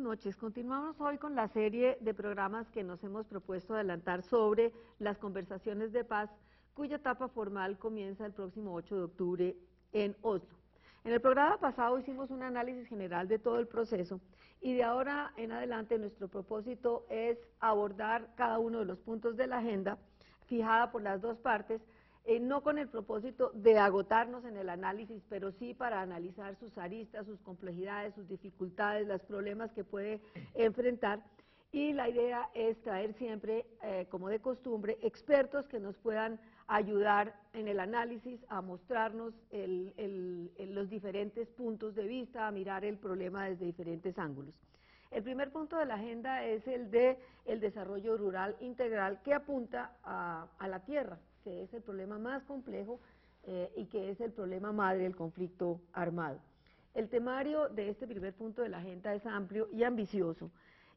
noches. Continuamos hoy con la serie de programas que nos hemos propuesto adelantar sobre las conversaciones de paz, cuya etapa formal comienza el próximo 8 de octubre en Oslo. En el programa pasado hicimos un análisis general de todo el proceso y de ahora en adelante nuestro propósito es abordar cada uno de los puntos de la agenda fijada por las dos partes, no con el propósito de agotarnos en el análisis, pero sí para analizar sus aristas, sus complejidades, sus dificultades, los problemas que puede enfrentar. Y la idea es traer siempre, como de costumbre, expertos que nos puedan ayudar en el análisis, a mostrarnos los diferentes puntos de vista, a mirar el problema desde diferentes ángulos. El primer punto de la agenda es el de el desarrollo rural integral, que apunta a la tierra, que es el problema más complejo y que es el problema madre del conflicto armado. El temario de este primer punto de la agenda es amplio y ambicioso,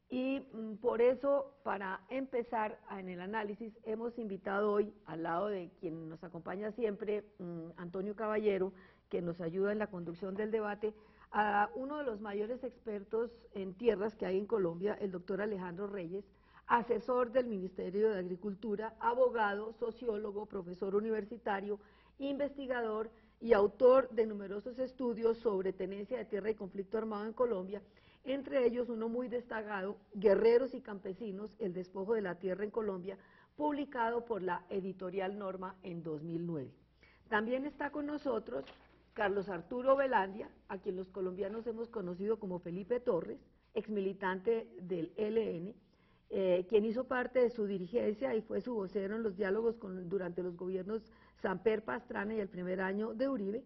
y por eso, para empezar en el análisis, hemos invitado hoy, al lado de quien nos acompaña siempre, Antonio Caballero, que nos ayuda en la conducción del debate, a uno de los mayores expertos en tierras que hay en Colombia, el doctor Alejandro Reyes, asesor del Ministerio de Agricultura, abogado, sociólogo, profesor universitario, investigador y autor de numerosos estudios sobre tenencia de tierra y conflicto armado en Colombia, entre ellos uno muy destacado, Guerreros y Campesinos, el despojo de la tierra en Colombia, publicado por la editorial Norma en 2009. También está con nosotros Carlos Arturo Velandia, a quien los colombianos hemos conocido como Felipe Torres, exmilitante del ELN, quien hizo parte de su dirigencia y fue su vocero en los diálogos durante los gobiernos Samper Pastrana y el primer año de Uribe,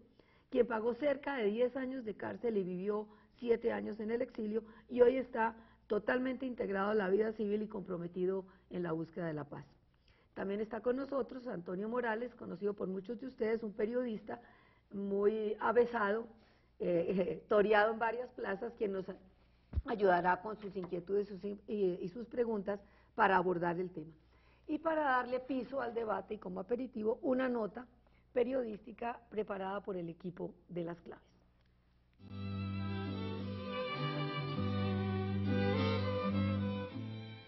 quien pagó cerca de 10 años de cárcel y vivió 7 años en el exilio, y hoy está totalmente integrado a la vida civil y comprometido en la búsqueda de la paz. También está con nosotros Antonio Morales, conocido por muchos de ustedes, un periodista muy avesado, toreado en varias plazas, quien nos ayudará con sus inquietudes y sus preguntas para abordar el tema. Y para darle piso al debate y como aperitivo, una nota periodística preparada por el equipo de Las Claves.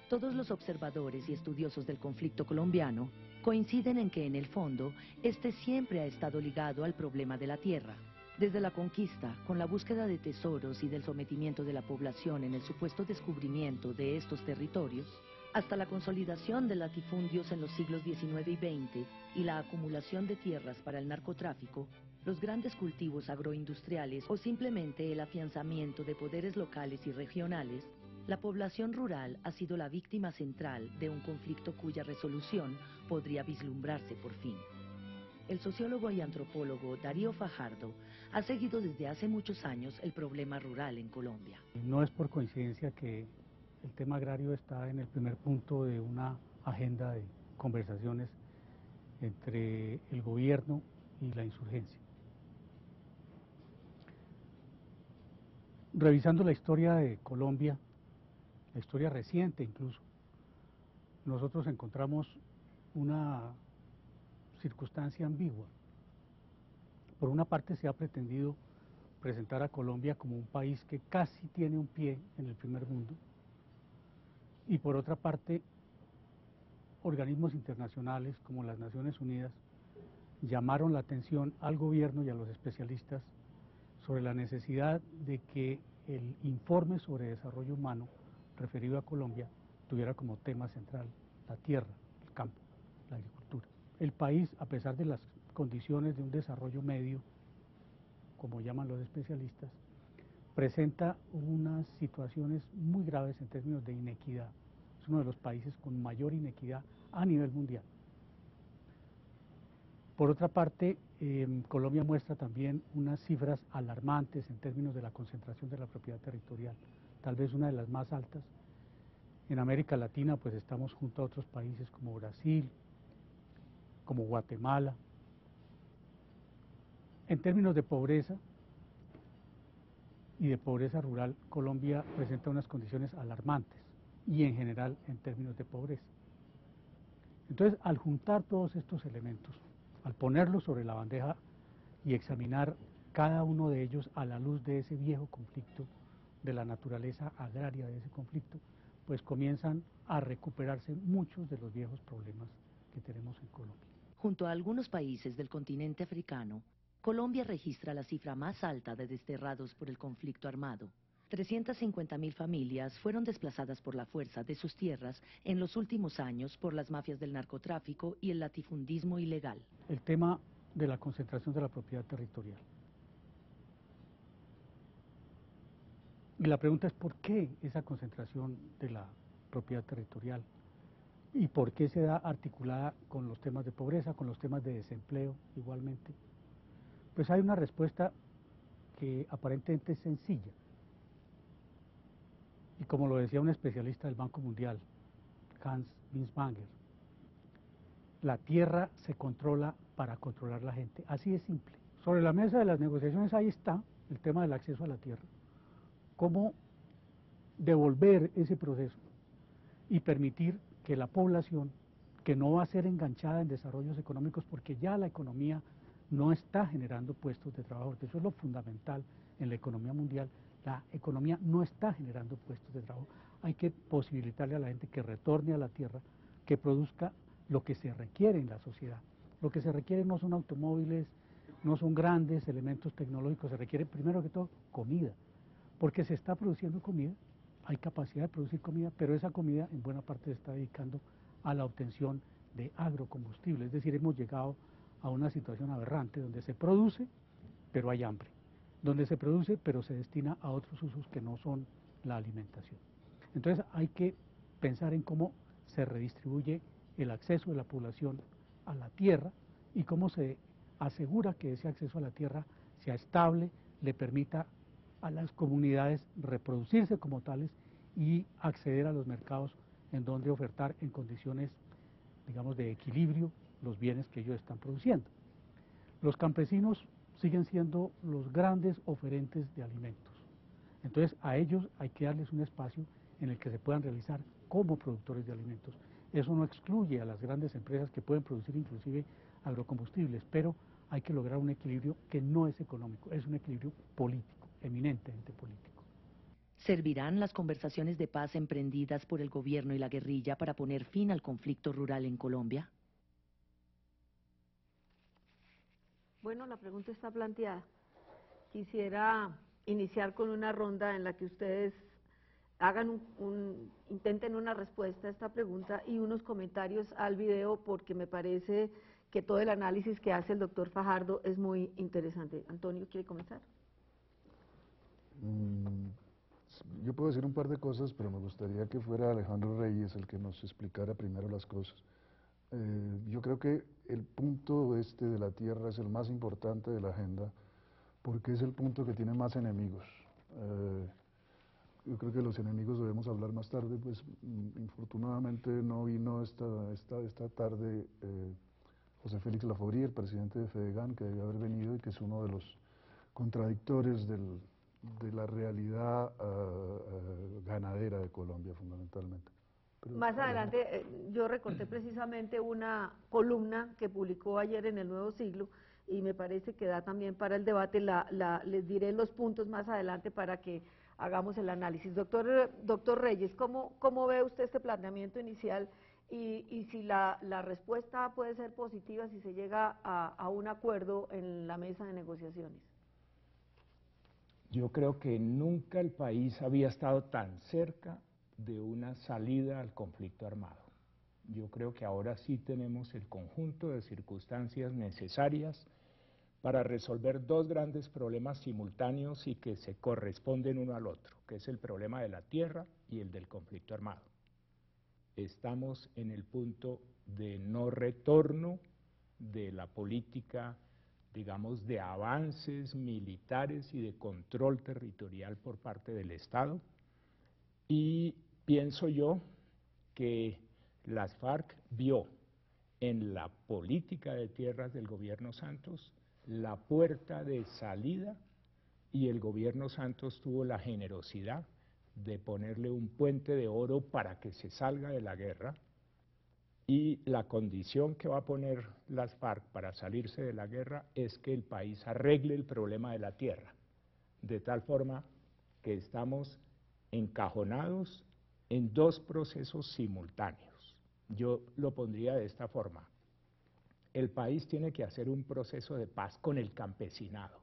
Todos los observadores y estudiosos del conflicto colombiano coinciden en que, en el fondo, este siempre ha estado ligado al problema de la tierra. Desde la conquista, con la búsqueda de tesoros y del sometimiento de la población en el supuesto descubrimiento de estos territorios, hasta la consolidación de latifundios en los siglos XIX y XX y la acumulación de tierras para el narcotráfico, los grandes cultivos agroindustriales o simplemente el afianzamiento de poderes locales y regionales, la población rural ha sido la víctima central de un conflicto cuya resolución podría vislumbrarse por fin. El sociólogo y antropólogo Darío Fajardo ha seguido desde hace muchos años el problema rural en Colombia. No es por coincidencia que el tema agrario está en el primer punto de una agenda de conversaciones entre el gobierno y la insurgencia. Revisando la historia de Colombia, la historia reciente incluso, nosotros encontramos una circunstancia ambigua. Por una parte se ha pretendido presentar a Colombia como un país que casi tiene un pie en el primer mundo, y por otra parte organismos internacionales como las Naciones Unidas llamaron la atención al gobierno y a los especialistas sobre la necesidad de que el informe sobre desarrollo humano referido a Colombia tuviera como tema central la tierra, el campo, la agricultura. El país, a pesar de las condiciones de un desarrollo medio, como llaman los especialistas, presenta unas situaciones muy graves en términos de inequidad. Es uno de los países con mayor inequidad a nivel mundial. Por otra parte, Colombia muestra también unas cifras alarmantes en términos de la concentración de la propiedad territorial, tal vez una de las más altas. En América Latina pues estamos junto a otros países como Brasil, como Guatemala. En términos de pobreza y de pobreza rural, Colombia presenta unas condiciones alarmantes, y en general en términos de pobreza. Entonces, al juntar todos estos elementos, al ponerlos sobre la bandeja y examinar cada uno de ellos a la luz de ese viejo conflicto de la naturaleza agraria de ese conflicto, pues comienzan a recuperarse muchos de los viejos problemas que tenemos en Colombia. Junto a algunos países del continente africano, Colombia registra la cifra más alta de desterrados por el conflicto armado. 350.000 familias fueron desplazadas por la fuerza de sus tierras en los últimos años por las mafias del narcotráfico y el latifundismo ilegal. El tema de la concentración de la propiedad territorial. Y la pregunta es ¿por qué esa concentración de la propiedad territorial? ¿Y por qué se da articulada con los temas de pobreza, con los temas de desempleo igualmente? Pues hay una respuesta que aparentemente es sencilla. Y como lo decía un especialista del Banco Mundial, Hans Binswanger, la tierra se controla para controlar la gente. Así de simple. Sobre la mesa de las negociaciones ahí está el tema del acceso a la tierra. Cómo devolver ese proceso y permitir que la población, que no va a ser enganchada en desarrollos económicos porque ya la economía no está generando puestos de trabajo, porque eso es lo fundamental en la economía mundial, la economía no está generando puestos de trabajo, hay que posibilitarle a la gente que retorne a la tierra, que produzca lo que se requiere en la sociedad. Lo que se requiere no son automóviles, no son grandes elementos tecnológicos, se requiere primero que todo comida, porque se está produciendo comida, hay capacidad de producir comida, pero esa comida en buena parte se está dedicando a la obtención de agrocombustible, es decir, hemos llegado a una situación aberrante donde se produce, pero hay hambre, donde se produce, pero se destina a otros usos que no son la alimentación. Entonces hay que pensar en cómo se redistribuye el acceso de la población a la tierra y cómo se asegura que ese acceso a la tierra sea estable, le permita a las comunidades reproducirse como tales y acceder a los mercados en donde ofertar en condiciones, digamos, de equilibrio los bienes que ellos están produciendo. Los campesinos siguen siendo los grandes oferentes de alimentos. Entonces a ellos hay que darles un espacio en el que se puedan realizar como productores de alimentos. Eso no excluye a las grandes empresas que pueden producir inclusive agrocombustibles, pero hay que lograr un equilibrio que no es económico, es un equilibrio político, eminentemente político. ¿Servirán las conversaciones de paz emprendidas por el gobierno y la guerrilla para poner fin al conflicto rural en Colombia? Bueno, la pregunta está planteada. Quisiera iniciar con una ronda en la que ustedes hagan intenten una respuesta a esta pregunta y unos comentarios al video, porque me parece que todo el análisis que hace el doctor Fajardo es muy interesante. Antonio, ¿quiere comenzar? Yo puedo decir un par de cosas, pero me gustaría que fuera Alejandro Reyes el que nos explicara primero las cosas. Yo creo que el punto este de la tierra es el más importante de la agenda, porque es el punto que tiene más enemigos. Yo creo que los enemigos debemos hablar más tarde, pues infortunadamente no vino esta tarde José Félix Laforie, el presidente de FEDEGAN, que debe haber venido y que es uno de los contradictores de la realidad ganadera de Colombia, fundamentalmente. Pero, más adelante, yo recorté precisamente una columna que publicó ayer en El Nuevo Siglo y me parece que da también para el debate, les diré los puntos más adelante para que hagamos el análisis. Doctor Reyes, ¿cómo ve usted este planteamiento inicial y si la respuesta puede ser positiva si se llega a un acuerdo en la mesa de negociaciones? Yo creo que nunca el país había estado tan cerca de una salida al conflicto armado. Yo creo que ahora sí tenemos el conjunto de circunstancias necesarias para resolver dos grandes problemas simultáneos y que se corresponden uno al otro, que es el problema de la tierra y el del conflicto armado. Estamos en el punto de no retorno de la política, digamos, de avances militares y de control territorial por parte del Estado, y pienso yo que las FARC vio en la política de tierras del gobierno Santos la puerta de salida, y el gobierno Santos tuvo la generosidad de ponerle un puente de oro para que se salga de la guerra, y la condición que va a poner las FARC para salirse de la guerra es que el país arregle el problema de la tierra, de tal forma que estamos encajonados en dos procesos simultáneos. Yo lo pondría de esta forma. El país tiene que hacer un proceso de paz con el campesinado.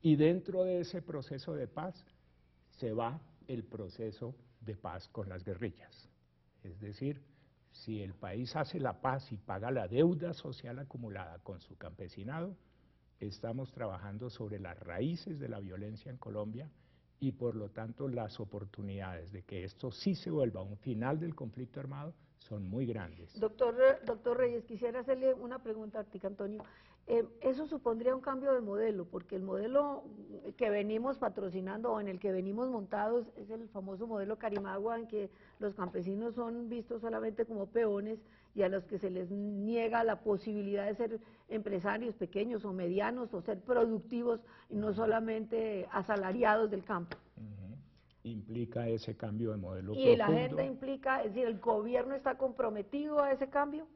Y dentro de ese proceso de paz se va el proceso de paz con las guerrillas. Es decir, si el país hace la paz y paga la deuda social acumulada con su campesinado, estamos trabajando sobre las raíces de la violencia en Colombia y por lo tanto las oportunidades de que esto sí se vuelva un final del conflicto armado son muy grandes. Doctor Reyes, quisiera hacerle una pregunta a Artica Antonio. Eso supondría un cambio de modelo, porque el modelo que venimos patrocinando o en el que venimos montados es el famoso modelo Carimagua, en que los campesinos son vistos solamente como peones y a los que se les niega la posibilidad de ser empresarios pequeños o medianos o ser productivos y no solamente asalariados del campo. Implica ese cambio de modelo ¿Y profundo. la agenda implica, es decir, el gobierno está comprometido a ese cambio?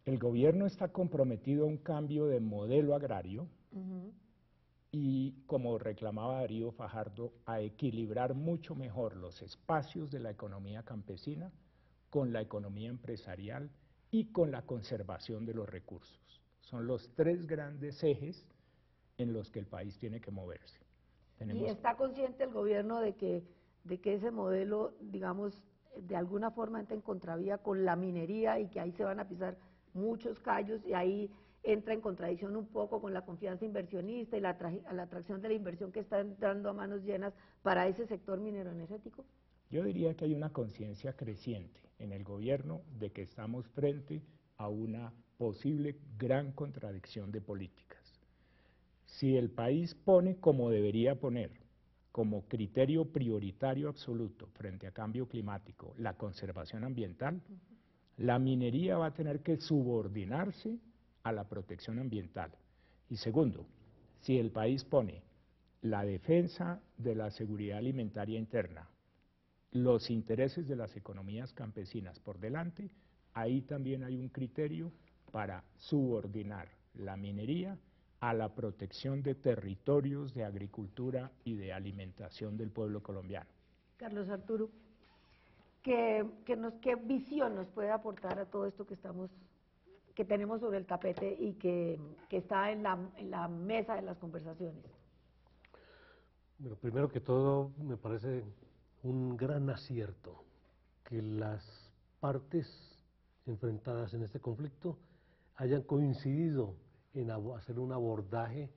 El gobierno está comprometido a un cambio de modelo agrario y, como reclamaba Darío Fajardo, a equilibrar mucho mejor los espacios de la economía campesina con la economía empresarial y con la conservación de los recursos. Son los tres grandes ejes en los que el país tiene que moverse. ¿Y está consciente el gobierno de que ese modelo, digamos, de alguna forma entra en contravía con la minería y que ahí se van a pisar muchos callos y ahí entra en contradicción un poco con la confianza inversionista y la atracción de la inversión que está entrando a manos llenas para ese sector minero energético? Yo diría que hay una conciencia creciente en el gobierno de que estamos frente a una posible gran contradicción de políticas. Si el país pone como debería poner, como criterio prioritario absoluto frente a cambio climático, la conservación ambiental, la minería va a tener que subordinarse a la protección ambiental. Y segundo, si el país pone la defensa de la seguridad alimentaria interna, los intereses de las economías campesinas por delante, ahí también hay un criterio para subordinar la minería a la protección de territorios de agricultura y de alimentación del pueblo colombiano. Carlos Arturo, ¿qué visión nos puede aportar a todo esto que tenemos sobre el tapete y que está en la mesa de las conversaciones? Bueno, primero que todo, me parece un gran acierto que las partes enfrentadas en este conflicto hayan coincidido en hacer un abordaje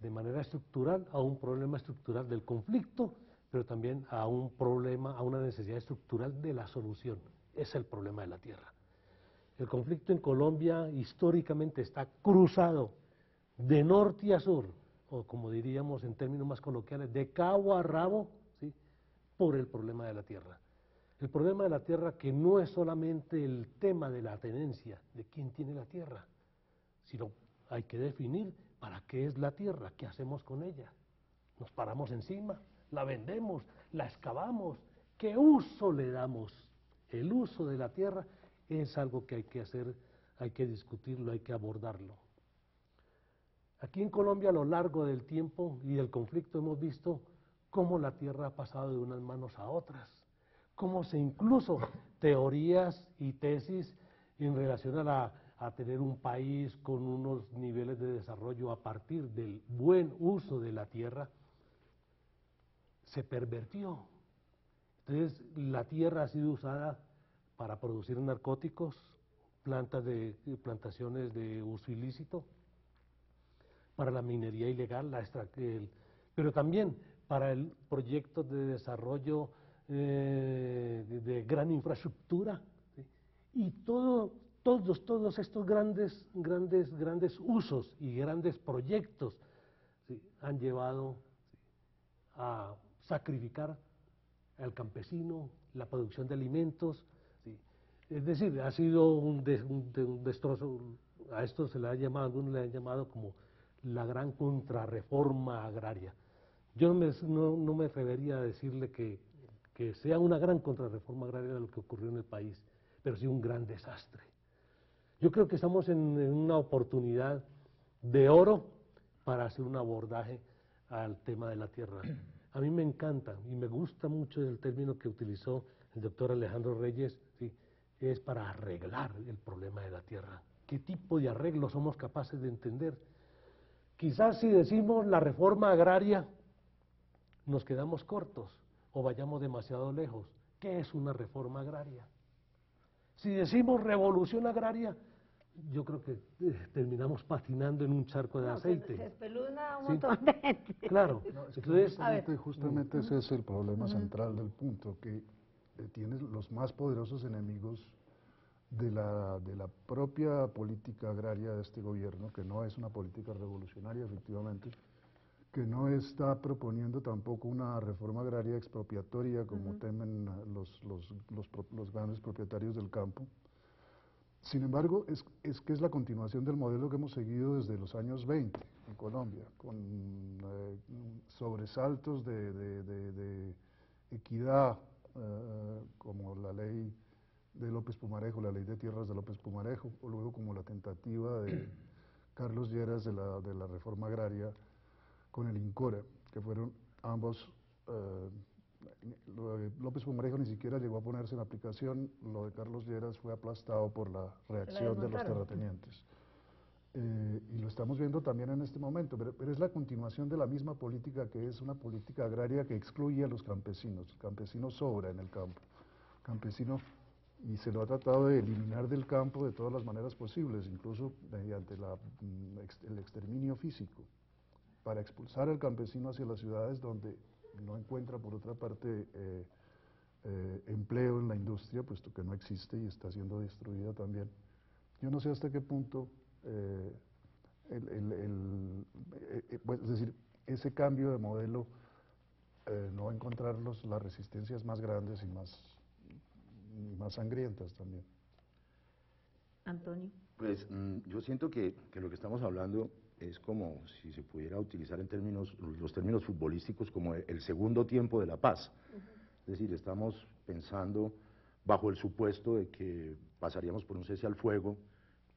de manera estructural a un problema estructural del conflicto, pero también a un problema, a una necesidad estructural de la solución. Es el problema de la tierra. El conflicto en Colombia históricamente está cruzado de norte a sur, o como diríamos en términos más coloquiales, de cabo a rabo, ¿sí?, por el problema de la tierra. El problema de la tierra que no es solamente el tema de la tenencia, de quién tiene la tierra, sino hay que definir para qué es la tierra, qué hacemos con ella. Nos paramos encima, la vendemos, la excavamos, ¿qué uso le damos? El uso de la tierra es algo que hay que hacer, hay que discutirlo, hay que abordarlo. Aquí en Colombia a lo largo del tiempo y del conflicto hemos visto cómo la tierra ha pasado de unas manos a otras, cómo se incluso teorías y tesis en relación a tener un país con unos niveles de desarrollo a partir del buen uso de la tierra, se pervertió. Entonces la tierra ha sido usada para producir narcóticos, plantaciones de uso ilícito, para la minería ilegal, pero también para el proyecto de desarrollo de gran infraestructura, ¿sí? Y todos estos grandes usos y grandes proyectos, ¿sí?, han llevado, ¿sí?, a sacrificar al campesino, la producción de alimentos, ¿sí? Es decir, ha sido un destrozo. A esto se le ha llamado, algunos le han llamado como la gran contrarreforma agraria. Yo no me atrevería a decirle que sea una gran contrarreforma agraria de lo que ocurrió en el país, pero sí un gran desastre. Yo creo que estamos en una oportunidad de oro para hacer un abordaje al tema de la tierra. A mí me encanta y me gusta mucho el término que utilizó el doctor Alejandro Reyes, ¿sí? Es para arreglar el problema de la tierra. ¿Qué tipo de arreglo somos capaces de entender? Quizás si decimos la reforma agraria, nos quedamos cortos o vayamos demasiado lejos. ¿Qué es una reforma agraria? Si decimos revolución agraria, yo creo que terminamos patinando en un charco de aceite. Se espeluzna un ¿Sí? montón de gente. Claro, entonces... Justamente ese es el problema central del punto, que tienes los más poderosos enemigos de la propia política agraria de este gobierno, que no es una política revolucionaria, efectivamente, que no está proponiendo tampoco una reforma agraria expropiatoria como temen los grandes propietarios del campo. Sin embargo, es que es la continuación del modelo que hemos seguido desde los años 20 en Colombia, con sobresaltos de equidad, como la ley de López Pumarejo, la ley de tierras de López Pumarejo, o luego como la tentativa de Carlos Lleras de la reforma agraria con el INCORA, que fueron ambos, lo de López Pumarejo ni siquiera llegó a ponerse en aplicación, lo de Carlos Lleras fue aplastado por la reacción de los terratenientes. Y lo estamos viendo también en este momento, pero es la continuación de la misma política, que es una política agraria que excluye a los campesinos. El campesino sobra en el campo, y se lo ha tratado de eliminar del campo de todas las maneras posibles, incluso mediante el exterminio físico, para expulsar al campesino hacia las ciudades donde no encuentra, por otra parte, empleo en la industria, puesto que no existe y está siendo destruida también. Yo no sé hasta qué punto, pues, es decir, ese cambio de modelo no va a encontrar las resistencias más grandes y más sangrientas también. Antonio. Pues yo siento que lo que estamos hablando es como si se pudiera utilizar en los términos futbolísticos como el segundo tiempo de la paz. Es decir, estamos pensando bajo el supuesto de que pasaríamos por un cese al fuego,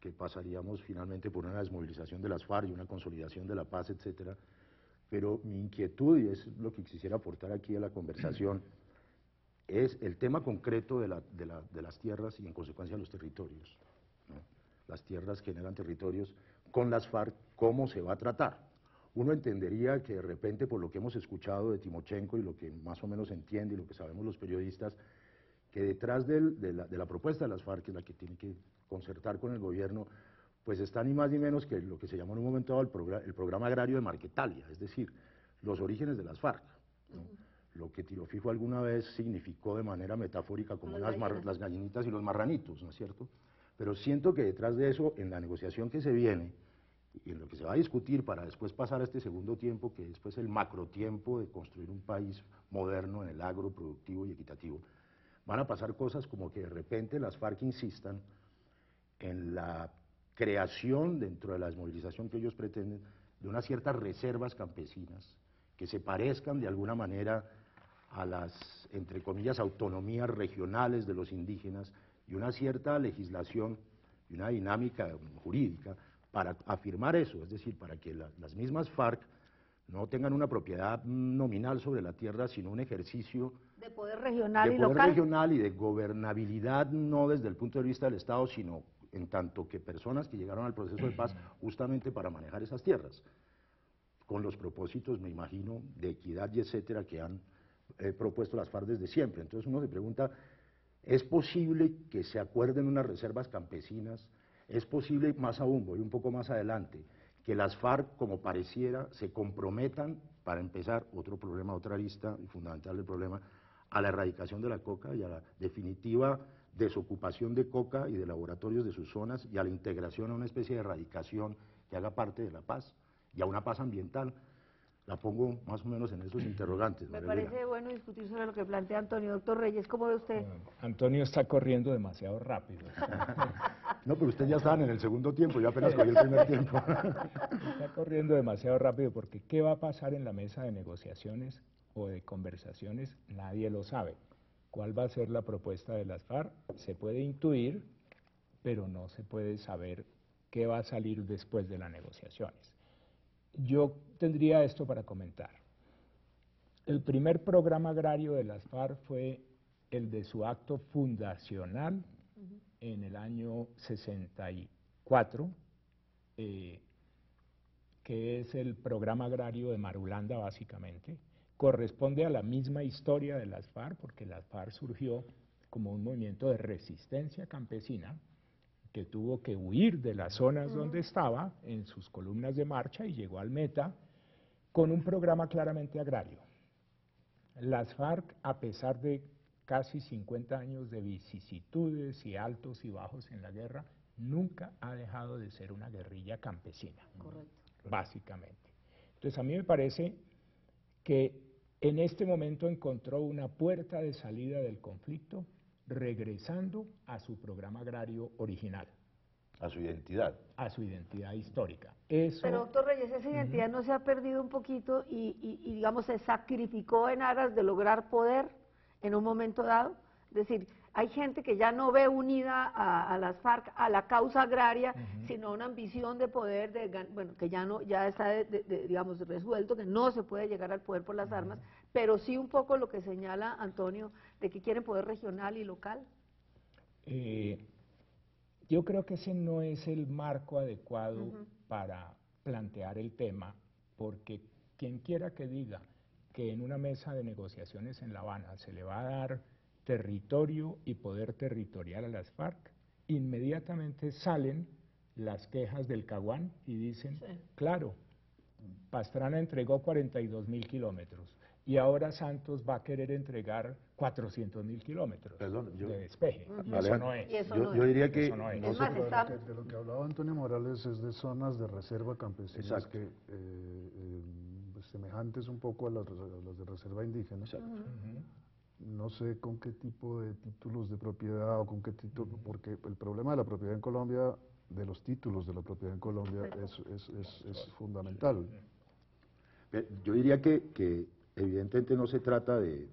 que pasaríamos finalmente por una desmovilización de las FARC y una consolidación de la paz, etcétera. Pero mi inquietud, y es lo que quisiera aportar aquí a la conversación, es el tema concreto de las tierras y en consecuencia los territorios, ¿no? Las tierras generan territorios, con las FARC, ¿cómo se va a tratar? Uno entendería que de repente, por lo que hemos escuchado de Timochenko y lo que más o menos entiende y lo que sabemos los periodistas, que detrás de la propuesta de las FARC, que es la que tiene que concertar con el gobierno, pues está ni más ni menos que lo que se llamó en un momento dado el programa agrario de Marquetalia, es decir, los orígenes de las FARC, ¿no? Lo que Tiro Fijo alguna vez significó de manera metafórica como las gallinitas y los marranitos, ¿no es cierto? Pero siento que detrás de eso, en la negociación que se viene, y en lo que se va a discutir para después pasar a este segundo tiempo, que es pues el macrotiempo de construir un país moderno en el agro, productivo y equitativo, van a pasar cosas como que de repente las FARC insistan en la creación, dentro de la desmovilización que ellos pretenden, de unas ciertas reservas campesinas que se parezcan de alguna manera a las, entre comillas, autonomías regionales de los indígenas y una cierta legislación y una dinámica jurídica para afirmar eso, es decir, para que las mismas FARC no tengan una propiedad nominal sobre la tierra, sino un ejercicio de poder regional y de poder local. regional y de gobernabilidad, no desde el punto de vista del Estado, sino en tanto que personas que llegaron al proceso de paz justamente para manejar esas tierras, con los propósitos, me imagino, de equidad y etcétera, que han propuesto las FARC desde siempre. Entonces uno se pregunta, ¿es posible que se acuerden unas reservas campesinas? ¿Es posible, más aún, voy un poco más adelante, que las FARC, como pareciera, se comprometan, para empezar, otro problema, otra arista fundamental del problema, a la erradicación de la coca y a la definitiva desocupación de coca y de laboratorios de sus zonas y a la integración a una especie de erradicación que haga parte de la paz y a una paz ambiental? La pongo más o menos en esos interrogantes. Me parece bueno discutir sobre lo que plantea Antonio. Doctor Reyes, ¿cómo ve usted? Antonio está corriendo demasiado rápido. No, pero usted ya estaban en el segundo tiempo, yo apenas cogí el primer tiempo. Está corriendo demasiado rápido porque ¿qué va a pasar en la mesa de negociaciones o de conversaciones? Nadie lo sabe. ¿Cuál va a ser la propuesta de las FARC? Se puede intuir, pero no se puede saber qué va a salir después de las negociaciones. Yo tendría esto para comentar. El primer programa agrario de las FARC fue el de su acto fundacional en el año 64, que es el programa agrario de Marulanda básicamente. Corresponde a la misma historia de las FARC, porque las FARC surgió como un movimiento de resistencia campesina que tuvo que huir de las zonas donde estaba en sus columnas de marcha y llegó al Meta con un programa claramente agrario. Las FARC, a pesar de casi 50 años de vicisitudes y altos y bajos en la guerra, nunca ha dejado de ser una guerrilla campesina. Correcto. Básicamente. Entonces a mí me parece que en este momento encontró una puerta de salida del conflicto, regresando a su programa agrario original. A su identidad. A su identidad histórica. Eso, pero doctor Reyes, esa identidad no se ha perdido un poquito y digamos se sacrificó en aras de lograr poder en un momento dado. Es decir, hay gente que ya no ve unida a las FARC, a la causa agraria, sino una ambición de poder, bueno, que ya no, ya está digamos resuelto, que no se puede llegar al poder por las armas, pero sí un poco lo que señala Antonio, de que quieren poder regional y local. Yo creo que ese no es el marco adecuado para plantear el tema, porque quien quiera que diga que en una mesa de negociaciones en La Habana se le va a dar territorio y poder territorial a las FARC, inmediatamente salen las quejas del Caguán y dicen, claro, Pastrana entregó 42.000 kilómetros y ahora Santos va a querer entregar 400.000 kilómetros de despeje. Y eso no es. Yo diría que eso no es. De lo que hablaba Antonio Morales es de zonas de reserva campesinas que semejantes un poco a las de reserva indígena. No sé con qué tipo de títulos de propiedad o con qué título, porque el problema de la propiedad en Colombia, de los títulos de la propiedad en Colombia es fundamental. Yo diría que evidentemente no se trata de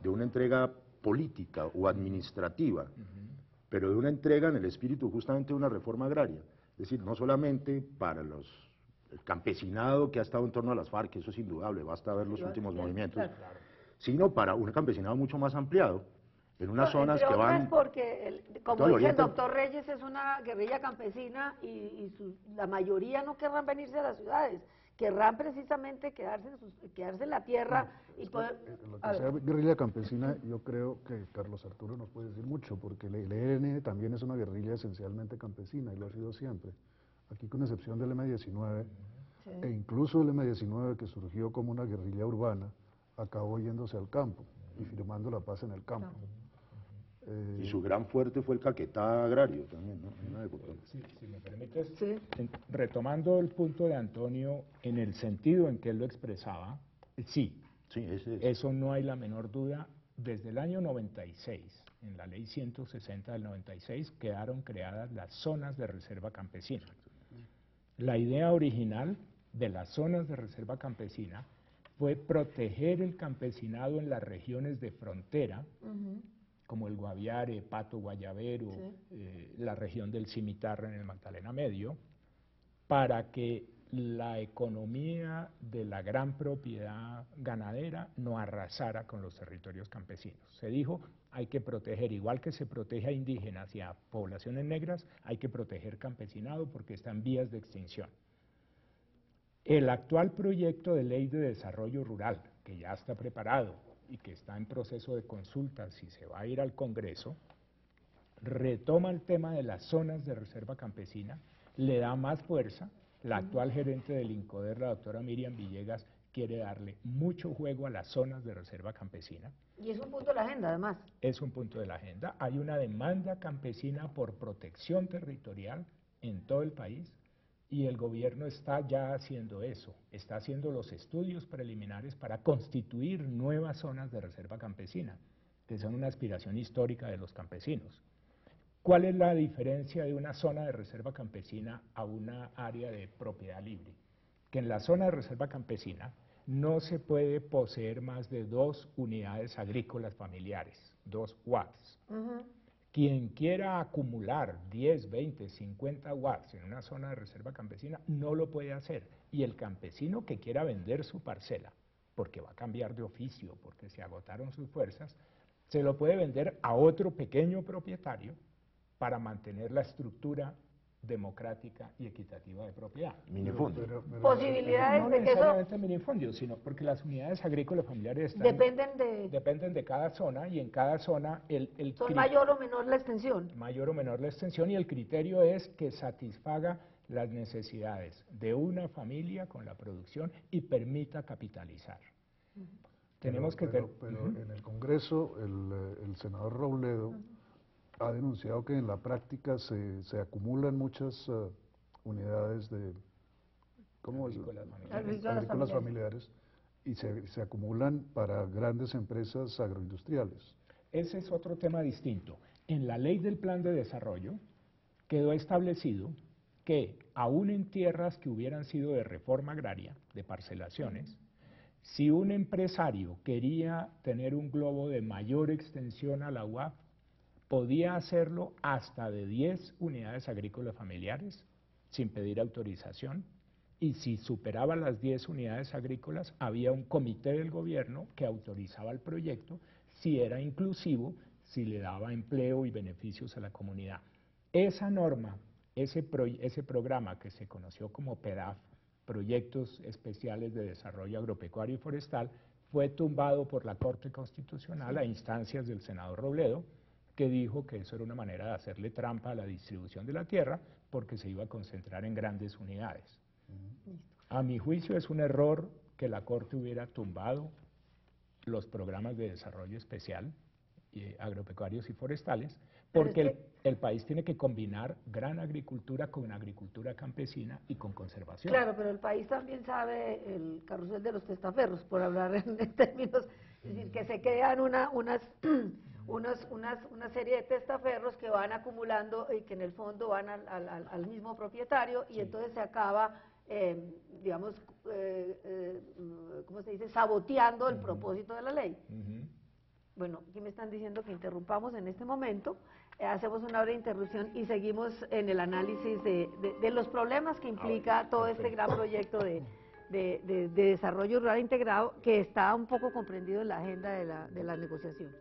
una entrega política o administrativa, pero de una entrega en el espíritu justamente de una reforma agraria. Es decir, no solamente para el campesinado que ha estado en torno a las FARC, eso es indudable, basta ver los últimos movimientos, sino para un campesinado mucho más ampliado, en unas zonas que van... porque, como dice el doctor Reyes, es una guerrilla campesina y la mayoría no querrán venirse a las ciudades, querrán precisamente quedarse en la tierra y poder... Lo que sea guerrilla campesina, yo creo que Carlos Arturo nos puede decir mucho, porque el ELN también es una guerrilla esencialmente campesina y lo ha sido siempre. Aquí con excepción del M-19, e incluso el M-19 que surgió como una guerrilla urbana, acabó yéndose al campo y firmando la paz en el campo. Y su gran fuerte fue el Caquetá agrario también, ¿no? Si me permites, retomando el punto de Antonio en el sentido en que él lo expresaba, eso no hay la menor duda. Desde el año 96, en la ley 160 del 96, quedaron creadas las zonas de reserva campesina. La idea original de las zonas de reserva campesina fue proteger el campesinado en las regiones de frontera, como el Guaviare, Pato, Guayabero, la región del Cimitarra en el Magdalena Medio, para que la economía de la gran propiedad ganadera no arrasara con los territorios campesinos. Se dijo, hay que proteger, igual que se protege a indígenas y a poblaciones negras, hay que proteger campesinado porque está en vías de extinción. El actual proyecto de ley de desarrollo rural, que ya está preparado y que está en proceso de consulta si se va a ir al Congreso, retoma el tema de las zonas de reserva campesina, le da más fuerza. La actual gerente del INCODER, la doctora Miriam Villegas, quiere darle mucho juego a las zonas de reserva campesina. Y es un punto de la agenda, además. Es un punto de la agenda. Hay una demanda campesina por protección territorial en todo el país y el gobierno está ya haciendo eso. Está haciendo los estudios preliminares para constituir nuevas zonas de reserva campesina, que son una aspiración histórica de los campesinos. ¿Cuál es la diferencia de una zona de reserva campesina a una área de propiedad libre? Que en la zona de reserva campesina no se puede poseer más de 2 unidades agrícolas familiares, 2 watts. Quien quiera acumular 10, 20, 50 watts en una zona de reserva campesina no lo puede hacer. Y el campesino que quiera vender su parcela porque va a cambiar de oficio, porque se agotaron sus fuerzas, se lo puede vender a otro pequeño propietario para mantener la estructura democrática y equitativa de propiedad. Minifundio. Posibilidades No de que eso necesariamente minifundio, sino porque las unidades agrícolas familiares dependen de cada zona, y en cada zona son mayor o menor la extensión. mayor o menor la extensión, y el criterio es que satisfaga las necesidades de una familia con la producción y permita capitalizar. Tenemos que pero en el Congreso el senador Robledo ha denunciado que en la práctica se acumulan muchas unidades de agrícolas familiares y se acumulan para grandes empresas agroindustriales. Ese es otro tema distinto. En la ley del plan de desarrollo quedó establecido que aún en tierras que hubieran sido de reforma agraria, de parcelaciones, si un empresario quería tener un globo de mayor extensión a la UAF, podía hacerlo hasta de 10 unidades agrícolas familiares sin pedir autorización, y si superaba las 10 unidades agrícolas había un comité del gobierno que autorizaba el proyecto si era inclusivo, si le daba empleo y beneficios a la comunidad. Esa norma, ese programa que se conoció como PEDAF, Proyectos Especiales de Desarrollo Agropecuario y Forestal, fue tumbado por la Corte Constitucional a instancias del senador Robledo, que dijo que eso era una manera de hacerle trampa a la distribución de la tierra porque se iba a concentrar en grandes unidades. A mi juicio es un error que la Corte hubiera tumbado los programas de desarrollo especial, agropecuarios y forestales, porque el país tiene que combinar gran agricultura con agricultura campesina y con conservación. Claro, pero el país también sabe el carrusel de los testaferros, por hablar en términos, es decir, que se crean una serie de testaferros que van acumulando y que en el fondo van al mismo propietario, y entonces se acaba, digamos, ¿cómo se dice?, saboteando el propósito de la ley. Bueno, aquí me están diciendo que interrumpamos en este momento, hacemos una breve interrupción y seguimos en el análisis de los problemas que implica todo este gran proyecto de desarrollo rural integrado, que está un poco comprendido en la agenda de la negociación.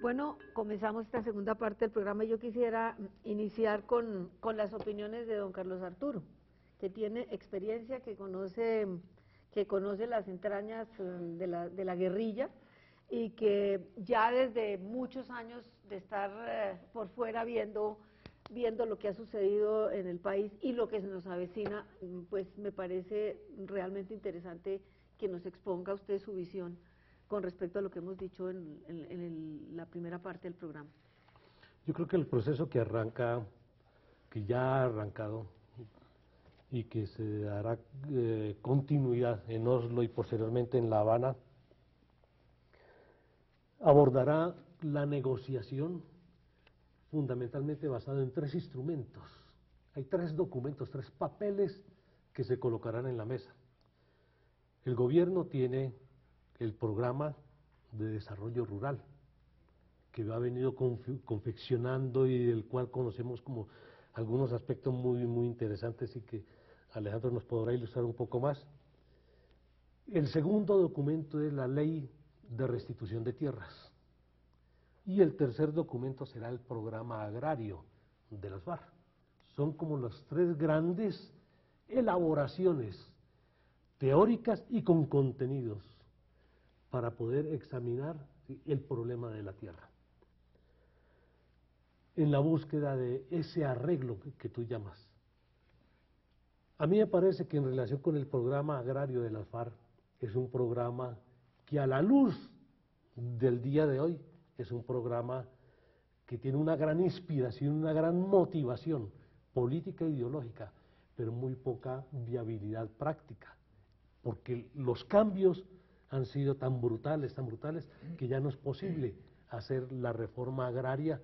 Bueno, comenzamos esta segunda parte del programa y yo quisiera iniciar con las opiniones de don Carlos Arturo, que tiene experiencia, que conoce las entrañas de la guerrilla, y que ya desde muchos años de estar por fuera viendo lo que ha sucedido en el país y lo que se nos avecina, pues me parece realmente interesante que nos exponga usted su visión con respecto a lo que hemos dicho en la primera parte del programa. Yo creo que el proceso que ya ha arrancado y que se dará continuidad en Oslo y posteriormente en La Habana, abordará la negociación fundamentalmente basado en 3 instrumentos. Hay 3 documentos, 3 papeles que se colocarán en la mesa. El gobierno tiene el programa de desarrollo rural, que ha venido confeccionando y del cual conocemos como algunos aspectos muy interesantes y que Alejandro nos podrá ilustrar un poco más. El segundo documento es la ley de restitución de tierras, y el tercer documento será el programa agrario de las FARC. Son como las 3 grandes elaboraciones teóricas y con contenidos para poder examinar el problema de la tierra, en la búsqueda de ese arreglo que tú llamas. A mí me parece que en relación con el programa agrario de las FARC, es un programa que a la luz del día de hoy, es un programa que tiene una gran inspiración, una gran motivación política e ideológica, pero muy poca viabilidad práctica, porque los cambios han sido tan brutales, que ya no es posible hacer la reforma agraria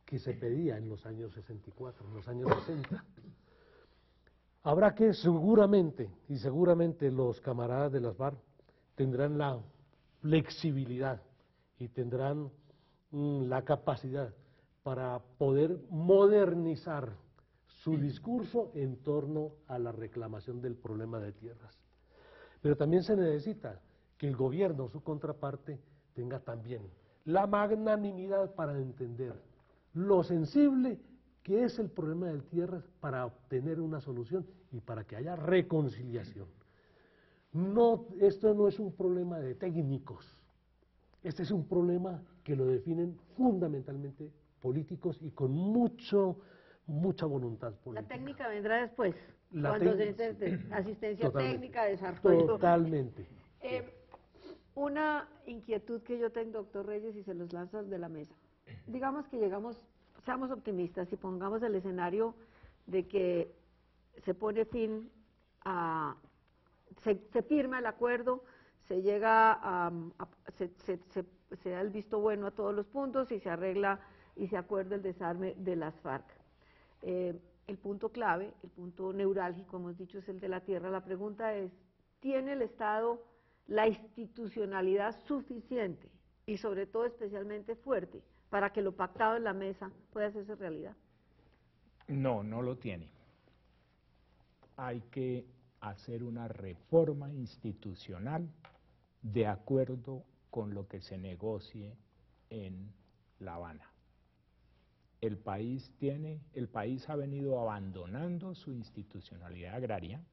que se pedía en los años 64, en los años 60. Habrá que seguramente los camaradas de las FARC tendrán la flexibilidad y tendrán la capacidad para poder modernizar su discurso en torno a la reclamación del problema de tierras. Pero también se necesita que el gobierno, su contraparte, tenga también la magnanimidad para entender lo sensible que es el problema de tierras para obtener una solución y para que haya reconciliación. No, esto no es un problema de técnicos, este es un problema que lo definen fundamentalmente políticos y con mucha voluntad política. La técnica vendrá después, La cuando se técnica, necesite asistencia totalmente, técnica, desarrollo. Totalmente. Una inquietud que yo tengo, doctor Reyes, y se los lanzo de la mesa. Digamos que llegamos, seamos optimistas y pongamos el escenario de que se pone fin a, se firma el acuerdo, se llega se da el visto bueno a todos los puntos y se arregla y se acuerda el desarme de las FARC. El punto clave, el punto neurálgico, hemos dicho, es el de la tierra. La pregunta es, ¿tiene el Estado la institucionalidad suficiente y sobre todo especialmente fuerte para que lo pactado en la mesa pueda hacerse realidad? No, no lo tiene. Hay que hacer una reforma institucional de acuerdo con lo que se negocie en La Habana. El país ha venido abandonando su institucionalidad agraria,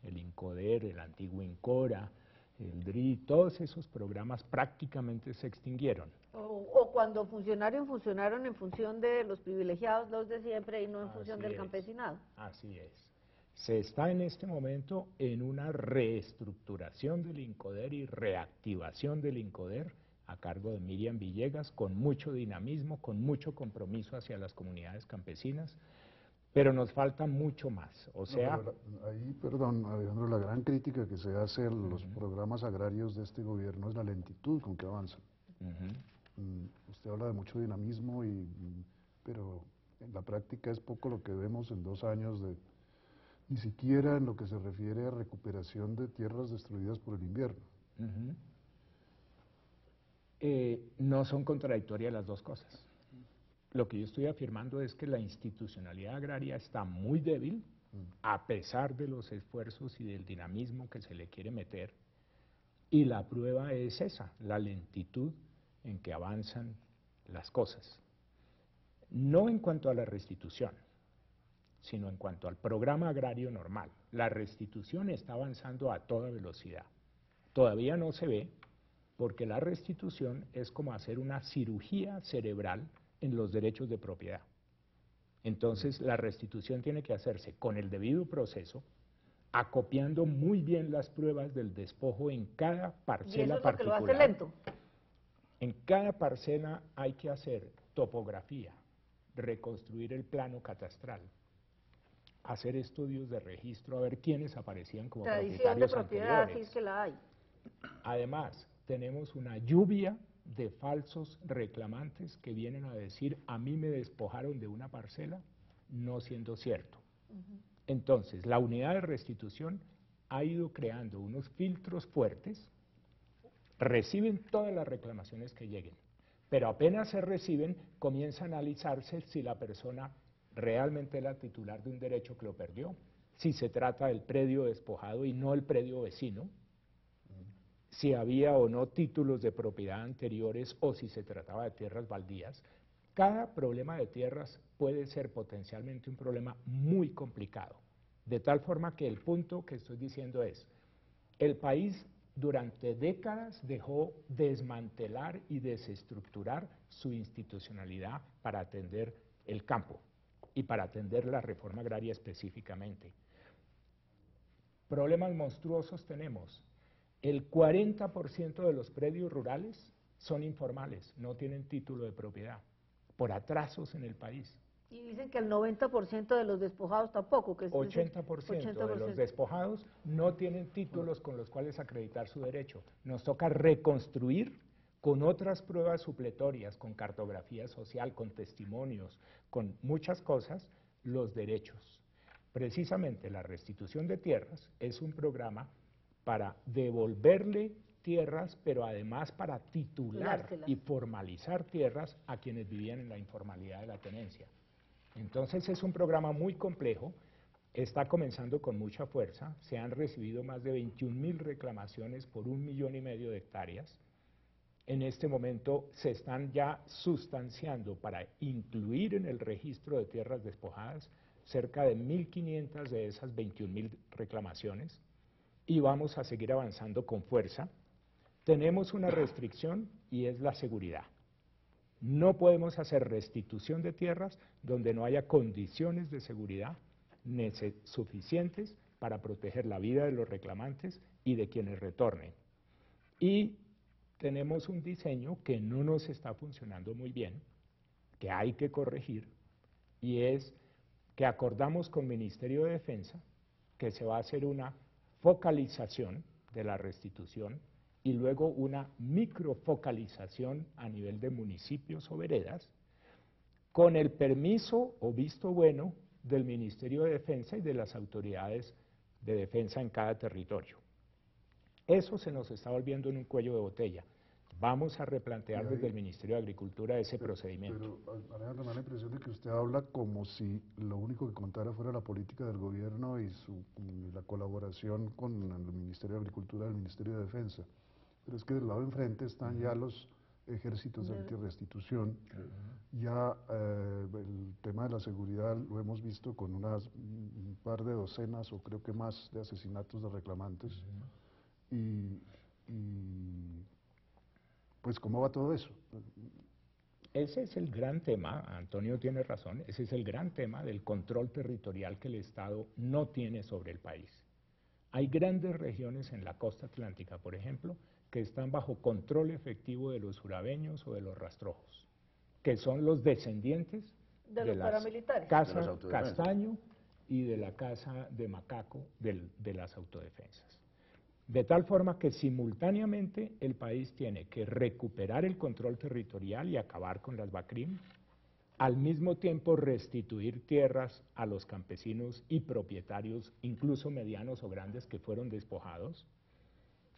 el INCODER, el antiguo INCORA, el DRI, todos esos programas prácticamente se extinguieron. O cuando funcionaron en función de los privilegiados, los de siempre, y no en función del campesinado. Así es. Se está en este momento en una reestructuración del INCODER y reactivación del INCODER a cargo de Miriam Villegas, con mucho dinamismo, con mucho compromiso hacia las comunidades campesinas, pero nos falta mucho más. O sea, ahí, perdón, Alejandro, la gran crítica que se hace a los programas agrarios de este gobierno es la lentitud con que avanzan. Usted habla de mucho dinamismo, pero en la práctica es poco lo que vemos en 2 años, ni siquiera en lo que se refiere a recuperación de tierras destruidas por el invierno. No son contradictorias las dos cosas. Lo que yo estoy afirmando es que la institucionalidad agraria está muy débil, a pesar de los esfuerzos y del dinamismo que se le quiere meter, y la prueba es esa, la lentitud en que avanzan las cosas. No en cuanto a la restitución, sino en cuanto al programa agrario normal. La restitución está avanzando a toda velocidad. Todavía no se ve, porque la restitución es como hacer una cirugía cerebral en los derechos de propiedad. Entonces, la restitución tiene que hacerse con el debido proceso, acopiando muy bien las pruebas del despojo en cada parcela particular. ¿Y eso es lo que lo hace lento? En cada parcela hay que hacer topografía, reconstruir el plano catastral, hacer estudios de registro, a ver quiénes aparecían como propietarios anteriores. Sí es que la hay. Además, tenemos una lluvia de falsos reclamantes que vienen a decir, a mí me despojaron de una parcela, no siendo cierto. Entonces, la unidad de restitución ha ido creando unos filtros fuertes, reciben todas las reclamaciones que lleguen, pero apenas se reciben, comienza a analizarse si la persona realmente es la titular de un derecho que lo perdió, si se trata del predio despojado y no el predio vecino, si había o no títulos de propiedad anteriores o si se trataba de tierras baldías. Cada problema de tierras puede ser potencialmente un problema muy complicado, de tal forma que el punto que estoy diciendo es, el país durante décadas dejó desmantelar y desestructurar su institucionalidad para atender el campo y para atender la reforma agraria específicamente. Problemas monstruosos tenemos. El 40% de los predios rurales son informales, no tienen título de propiedad, por atrasos en el país. Y dicen que el 90% de los despojados tampoco. Que es 80% de los despojados no tienen títulos con los cuales acreditar su derecho. Nos toca reconstruir con otras pruebas supletorias, con cartografía social, con testimonios, con muchas cosas, los derechos. Precisamente la restitución de tierras es un programa para devolverle tierras, pero además para titular y formalizar tierras a quienes vivían en la informalidad de la tenencia. Entonces es un programa muy complejo, está comenzando con mucha fuerza, se han recibido más de 21.000 reclamaciones por 1,5 millones de hectáreas. En este momento se están ya sustanciando para incluir en el registro de tierras despojadas cerca de 1.500 de esas 21.000 reclamaciones y vamos a seguir avanzando con fuerza. Tenemos una restricción y es la seguridad. No podemos hacer restitución de tierras donde no haya condiciones de seguridad suficientes para proteger la vida de los reclamantes y de quienes retornen. Y tenemos un diseño que no nos está funcionando muy bien, que hay que corregir, y es que acordamos con Ministerio de Defensa que se va a hacer una focalización de la restitución y luego una microfocalización a nivel de municipios o veredas, con el permiso o visto bueno del Ministerio de Defensa y de las autoridades de defensa en cada territorio. Eso se nos está volviendo en un cuello de botella. Vamos a replantear desde el Ministerio de Agricultura ese procedimiento. Pero Alejandro, me da la impresión de que usted habla como si lo único que contara fuera la política del gobierno y la colaboración con el Ministerio de Agricultura y el Ministerio de Defensa. Pero es que del lado de enfrente están ya los ejércitos de antirrestitución. Ya el tema de la seguridad lo hemos visto con un par de docenas o creo que más de asesinatos de reclamantes. Y pues, ¿cómo va todo eso? Ese es el gran tema, Antonio tiene razón, ese es el gran tema del control territorial que el Estado no tiene sobre el país. Hay grandes regiones en la costa atlántica, por ejemplo, que están bajo control efectivo de los urabeños o de los rastrojos, que son los descendientes de los paramilitares, Casa Castaño y de la Casa de Macaco de las autodefensas. De tal forma que simultáneamente el país tiene que recuperar el control territorial y acabar con las BACRIM, al mismo tiempo restituir tierras a los campesinos y propietarios, incluso medianos o grandes, que fueron despojados,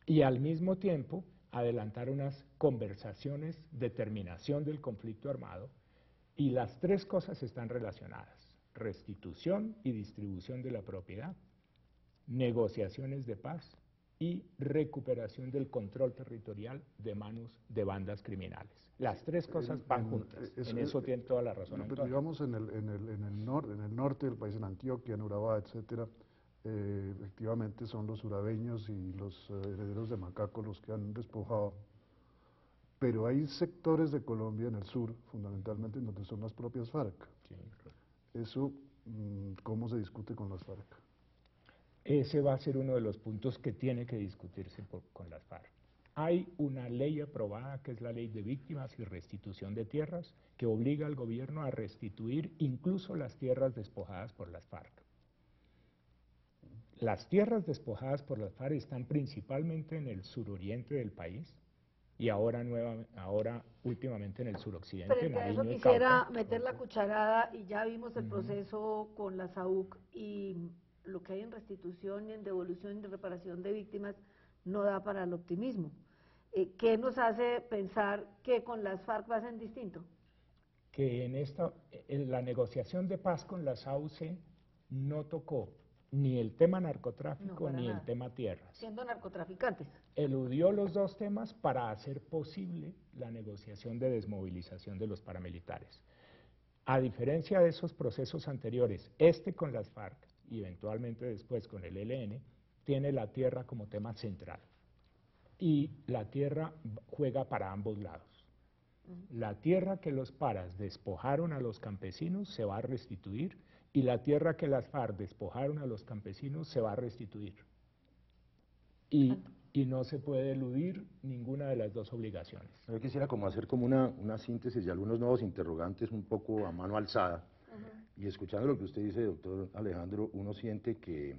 y al mismo tiempo adelantar unas conversaciones de terminación del conflicto armado, y las tres cosas están relacionadas: restitución y distribución de la propiedad, negociaciones de paz y recuperación del control territorial de manos de bandas criminales. Las tres cosas van juntas, en eso tiene toda la razón Antonio. Digamos, en el norte del país, en Antioquia, en Urabá, etcétera, efectivamente son los urabeños y los herederos de Macaco los que han despojado, pero hay sectores de Colombia en el sur, fundamentalmente, en donde son las propias FARC. Sí. Eso, ¿cómo se discute con las FARC? Ese va a ser uno de los puntos que tiene que discutirse con las FARC. Hay una ley aprobada, que es la Ley de Víctimas y Restitución de Tierras, que obliga al gobierno a restituir incluso las tierras despojadas por las FARC. Las tierras despojadas por las FARC están principalmente en el suroriente del país y ahora últimamente en el suroccidente. Frente a eso quisiera meter la cucharada, y ya vimos el proceso con la SAUC, y lo que hay en restitución, en devolución y reparación de víctimas no da para el optimismo. ¿Qué nos hace pensar que con las FARC va a ser distinto? Que en la negociación de paz con la SAUC no tocó ni el tema narcotráfico ni el tema tierras. Siendo narcotraficantes. Eludió los dos temas para hacer posible la negociación de desmovilización de los paramilitares. A diferencia de esos procesos anteriores, con las FARC y eventualmente después con el ELN, tiene la tierra como tema central. Y la tierra juega para ambos lados. La tierra que los paras despojaron a los campesinos se va a restituir, y la tierra que las FARC despojaron a los campesinos se va a restituir. Y no se puede eludir ninguna de las dos obligaciones. Yo quisiera hacer una síntesis y algunos nuevos interrogantes un poco a mano alzada. Y escuchando lo que usted dice, doctor Alejandro, uno siente que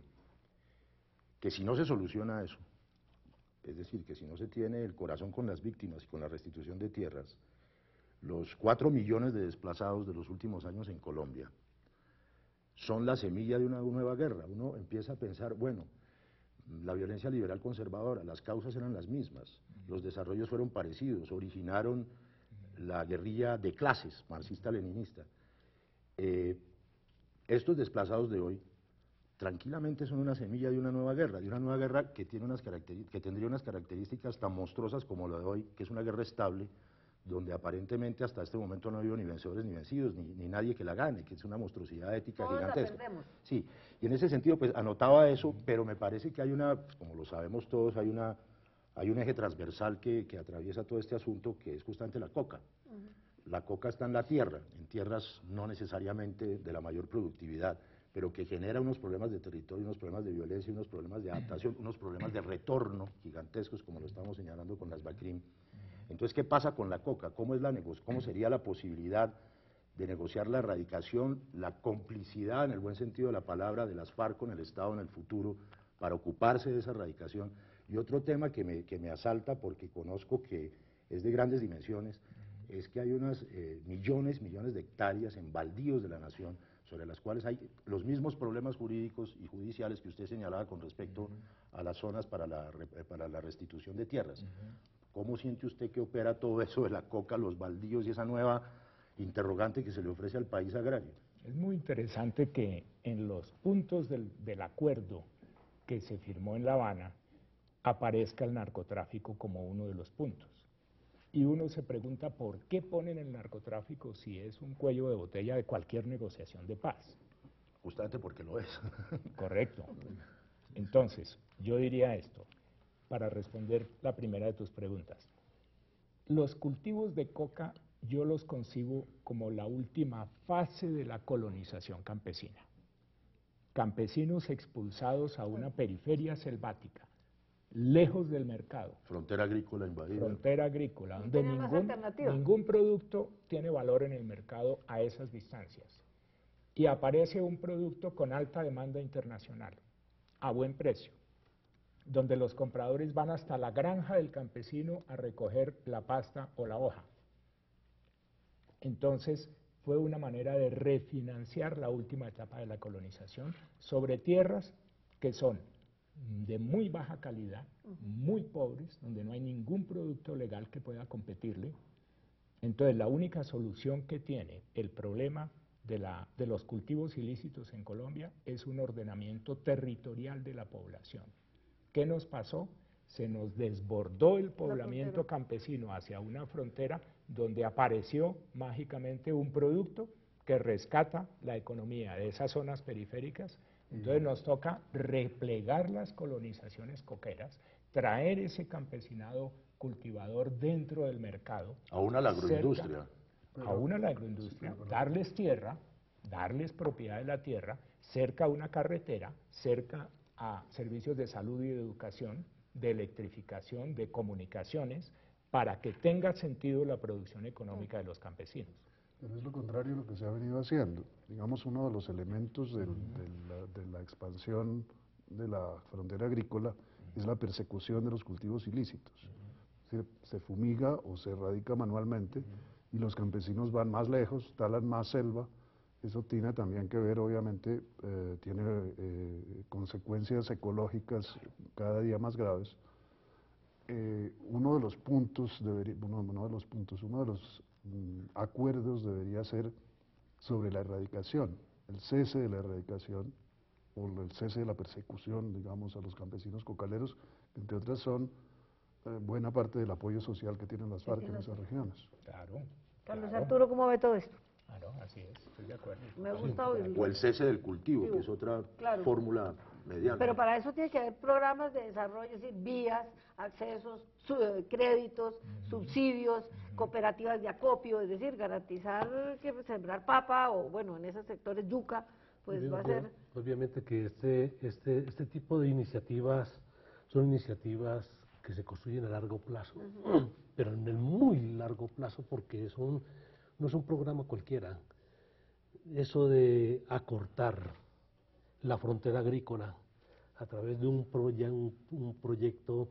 si no se soluciona eso, es decir, que si no se tiene el corazón con las víctimas y con la restitución de tierras, los 4 millones de desplazados de los últimos años en Colombia son la semilla de una nueva guerra. Uno empieza a pensar, bueno, la violencia liberal conservadora, las causas eran las mismas, los desarrollos fueron parecidos, originaron la guerrilla de clases marxista-leninista. Estos desplazados de hoy tranquilamente son una semilla de una nueva guerra que tendría unas características tan monstruosas como la de hoy, que es una guerra estable, donde aparentemente hasta este momento no ha habido ni vencedores ni vencidos, ni nadie que la gane, que es una monstruosidad ética gigantesca. La perdemos. Sí, y en ese sentido pues anotaba eso, pero me parece que hay como lo sabemos todos, hay un eje transversal que atraviesa todo este asunto, que es justamente la coca. La coca está en la tierra, en tierras no necesariamente de la mayor productividad, pero que genera unos problemas de territorio, unos problemas de violencia, unos problemas de adaptación, unos problemas de retorno gigantescos, como lo estamos señalando con las BACRIM. Entonces, ¿qué pasa con la coca? ¿Cómo sería la posibilidad de negociar la erradicación, la complicidad, en el buen sentido de la palabra, de las FARC con el Estado en el futuro para ocuparse de esa erradicación? Y otro tema que me asalta, porque conozco que es de grandes dimensiones, es que hay unos millones de hectáreas en baldíos de la nación, sobre las cuales hay los mismos problemas jurídicos y judiciales que usted señalaba con respecto a las zonas para la restitución de tierras. ¿Cómo siente usted que opera todo eso de la coca, los baldíos y esa nueva interrogante que se le ofrece al país agrario? Es muy interesante que en los puntos del acuerdo que se firmó en La Habana aparezca el narcotráfico como uno de los puntos. Y uno se pregunta por qué ponen el narcotráfico si es un cuello de botella de cualquier negociación de paz. Justamente porque lo es. Correcto. Entonces, yo diría esto, para responder la primera de tus preguntas. Los cultivos de coca yo los concibo como la última fase de la colonización campesina. Campesinos expulsados a una periferia selvática, lejos del mercado. Frontera agrícola invadida. Frontera agrícola, donde ningún producto tiene valor en el mercado a esas distancias. Y aparece un producto con alta demanda internacional, a buen precio, donde los compradores van hasta la granja del campesino a recoger la pasta o la hoja. Entonces, fue una manera de refinanciar la última etapa de la colonización sobre tierras que son de muy baja calidad, muy pobres, donde no hay ningún producto legal que pueda competirle. Entonces, la única solución que tiene el problema de los cultivos ilícitos en Colombia es un ordenamiento territorial de la población. ¿Qué nos pasó? Se nos desbordó el poblamiento campesino hacia una frontera donde apareció mágicamente un producto que rescata la economía de esas zonas periféricas. Entonces nos toca replegar las colonizaciones coqueras, traer ese campesinado cultivador dentro del mercado. Aún a la agroindustria. Aún a la agroindustria, darles tierra, darles propiedad de la tierra, cerca a una carretera, cerca a servicios de salud y de educación, de electrificación, de comunicaciones, para que tenga sentido la producción económica de los campesinos. Pero es lo contrario de lo que se ha venido haciendo. Digamos, uno de los elementos de la expansión de la frontera agrícola es la persecución de los cultivos ilícitos. Se fumiga o se erradica manualmente y los campesinos van más lejos, talan más selva. Eso tiene también que ver, obviamente, tiene consecuencias ecológicas cada día más graves. Uno de los acuerdos debería ser sobre la erradicación, el cese de la erradicación o el cese de la persecución, digamos, a los campesinos cocaleros, que entre otras son buena parte del apoyo social que tienen las FARC en esas regiones. Claro. Carlos Arturo, ¿cómo ve todo esto? Claro, así es, estoy de acuerdo. Me ha gustado oírlo. O el cese del cultivo, que es otra fórmula mediana. Pero para eso tiene que haber programas de desarrollo, es decir, vías, accesos, créditos, subsidios, cooperativas de acopio, es decir, garantizar que sembrar papa o, bueno, en esos sectores yuca, pues va a ser... Obviamente que este tipo de iniciativas son iniciativas que se construyen a largo plazo, pero en el muy largo plazo, porque no es un programa cualquiera. Eso de acortar la frontera agrícola a través de un proyecto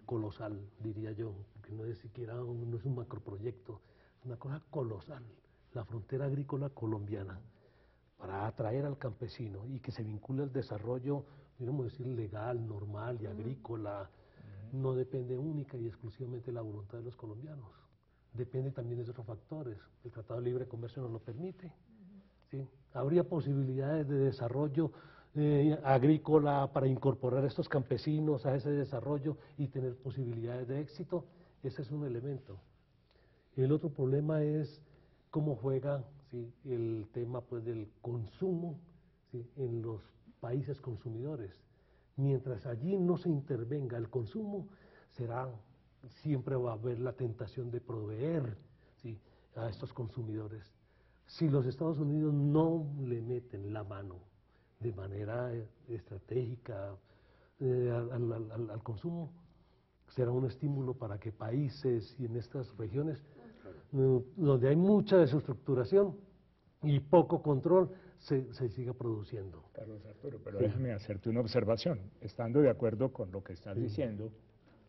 colosal, diría yo, que no es siquiera no es un macroproyecto, es una cosa colosal, la frontera agrícola colombiana, para atraer al campesino y que se vincule al desarrollo, podríamos decir, legal, normal y agrícola, no depende única y exclusivamente de la voluntad de los colombianos, depende también de otros factores, el Tratado de Libre Comercio nos lo permite, ¿sí? Habría posibilidades de desarrollo agrícola para incorporar a estos campesinos a ese desarrollo y tener posibilidades de éxito, ese es un elemento. El otro problema es cómo juega, ¿sí?, el tema pues, del consumo, ¿sí?, en los países consumidores. Mientras allí no se intervenga el consumo, siempre va a haber la tentación de proveer, ¿sí?, a estos consumidores. Si los Estados Unidos no le meten la mano de manera estratégica al consumo, será un estímulo para que países y en estas regiones donde hay mucha desestructuración y poco control se siga produciendo. Carlos Arturo, pero déjame hacerte una observación. Estando de acuerdo con lo que estás diciendo,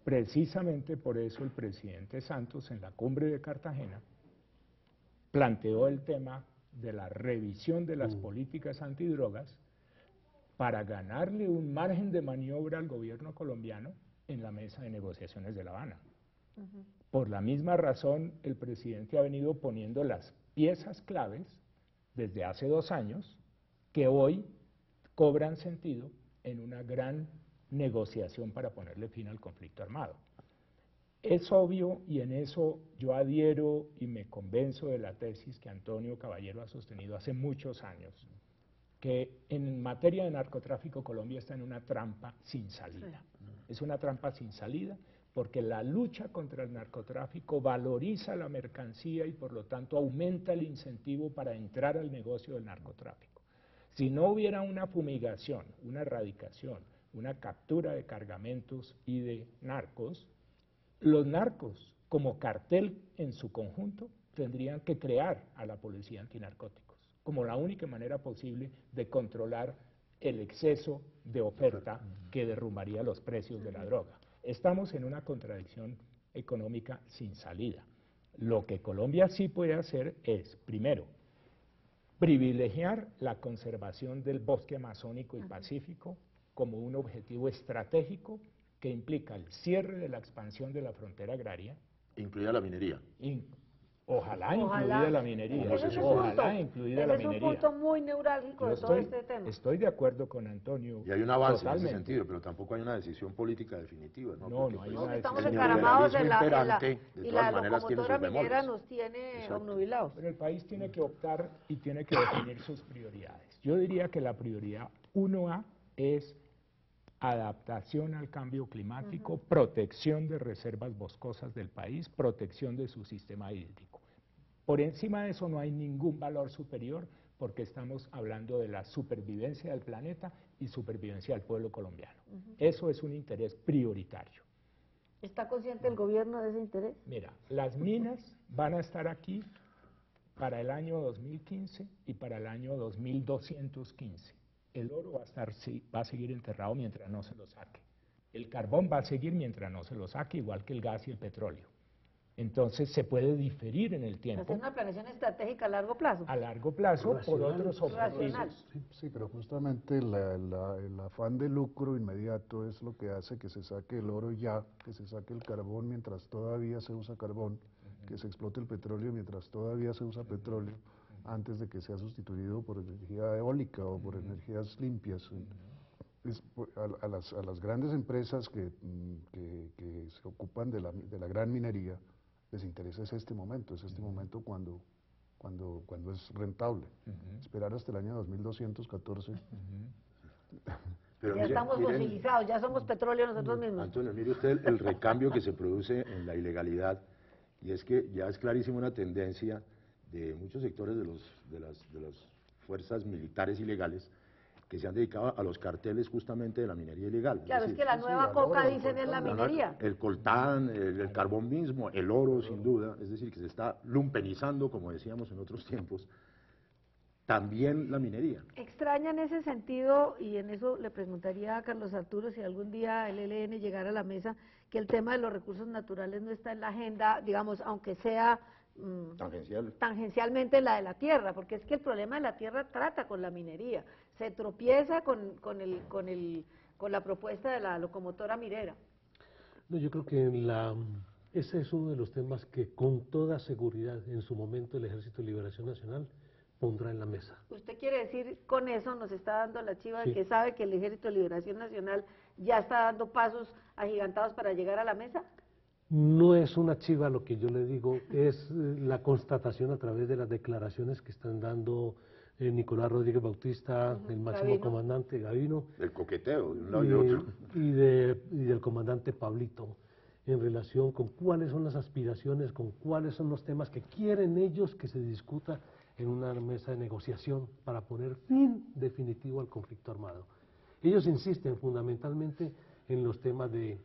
precisamente por eso el presidente Santos en la cumbre de Cartagena planteó el tema de la revisión de las políticas antidrogas para ganarle un margen de maniobra al gobierno colombiano en la mesa de negociaciones de La Habana. Por la misma razón, el presidente ha venido poniendo las piezas claves desde hace 2 años que hoy cobran sentido en una gran negociación para ponerle fin al conflicto armado. Es obvio, y en eso yo adhiero y me convenzo de la tesis que Antonio Caballero ha sostenido hace muchos años, que en materia de narcotráfico Colombia está en una trampa sin salida. Es una trampa sin salida porque la lucha contra el narcotráfico valoriza la mercancía y por lo tanto aumenta el incentivo para entrar al negocio del narcotráfico. Si no hubiera una fumigación, una erradicación, una captura de cargamentos y de narcos, los narcos como cartel en su conjunto tendrían que crear a la policía antinarcóticos como la única manera posible de controlar el exceso de oferta que derrumbaría los precios de la droga. Estamos en una contradicción económica sin salida. Lo que Colombia sí puede hacer es, primero, privilegiar la conservación del bosque amazónico y pacífico como un objetivo estratégico que implica el cierre de la expansión de la frontera agraria. Incluida la minería. Ojalá incluida la minería. Ojalá incluida la minería. Es un punto muy neurálgico de todo este tema. Estoy de acuerdo con Antonio. Y hay un avance totalmente. en ese sentido, pero tampoco hay una decisión política definitiva, ¿no? No, no hay una Estamos decisión. encaramados en de y todas la maneras tiene sus locomotora minera bemoles. nos tiene obnubilados. Pero el país tiene que optar y tiene que definir sus prioridades. Yo diría que la prioridad 1A es adaptación al cambio climático, protección de reservas boscosas del país, protección de su sistema hídrico. Por encima de eso no hay ningún valor superior porque estamos hablando de la supervivencia del planeta y supervivencia del pueblo colombiano. Eso es un interés prioritario. ¿Está consciente el gobierno de ese interés? Mira, las minas van a estar aquí para el año 2015 y para el año 2215. El oro va a seguir enterrado mientras no se lo saque. El carbón va a seguir mientras no se lo saque, igual que el gas y el petróleo. Entonces se puede diferir en el tiempo. ¿Hacer una planeación estratégica a largo plazo? A largo plazo por otros objetivos. Sí, pero justamente el afán de lucro inmediato es lo que hace que se saque el oro ya, que se saque el carbón mientras todavía se usa carbón, que se explote el petróleo mientras todavía se usa petróleo, antes de que sea sustituido por energía eólica o por energías limpias. A las grandes empresas que se ocupan de la gran minería, les interesa este momento cuando es rentable. Esperar hasta el año 2214. Pero ya estamos fosilizados, ya somos petróleo nosotros mismos. Antonio, mire usted el recambio que se produce en la ilegalidad, y es que ya es clarísima una tendencia de muchos sectores de las fuerzas militares ilegales que se han dedicado a los carteles justamente de la minería ilegal. Claro, es que la nueva coca dicen es la minería. El coltán, el carbón mismo, el oro sin duda, es decir, que se está lumpenizando, como decíamos en otros tiempos, también la minería. Extraña en ese sentido, y en eso le preguntaría a Carlos Arturo si algún día el ELN llegara a la mesa, que el tema de los recursos naturales no está en la agenda, digamos, aunque sea tangencialmente la de la tierra, porque es que el problema de la tierra trata con la minería, se tropieza con la propuesta de la locomotora minera. No, yo creo que ese es uno de los temas que con toda seguridad en su momento el Ejército de Liberación Nacional pondrá en la mesa. ¿Usted quiere decir con eso nos está dando la chiva de Sí. que sabe que el Ejército de Liberación Nacional ya está dando pasos agigantados para llegar a la mesa? No es una chiva lo que yo le digo, es la constatación a través de las declaraciones que están dando Nicolás Rodríguez Bautista, el máximo Gavino. comandante Gavino, El coqueteo de un lado y otro. y del comandante Pablito, en relación con cuáles son las aspiraciones, con cuáles son los temas que quieren ellos que se discuta en una mesa de negociación para poner fin definitivo al conflicto armado. Ellos insisten fundamentalmente en los temas de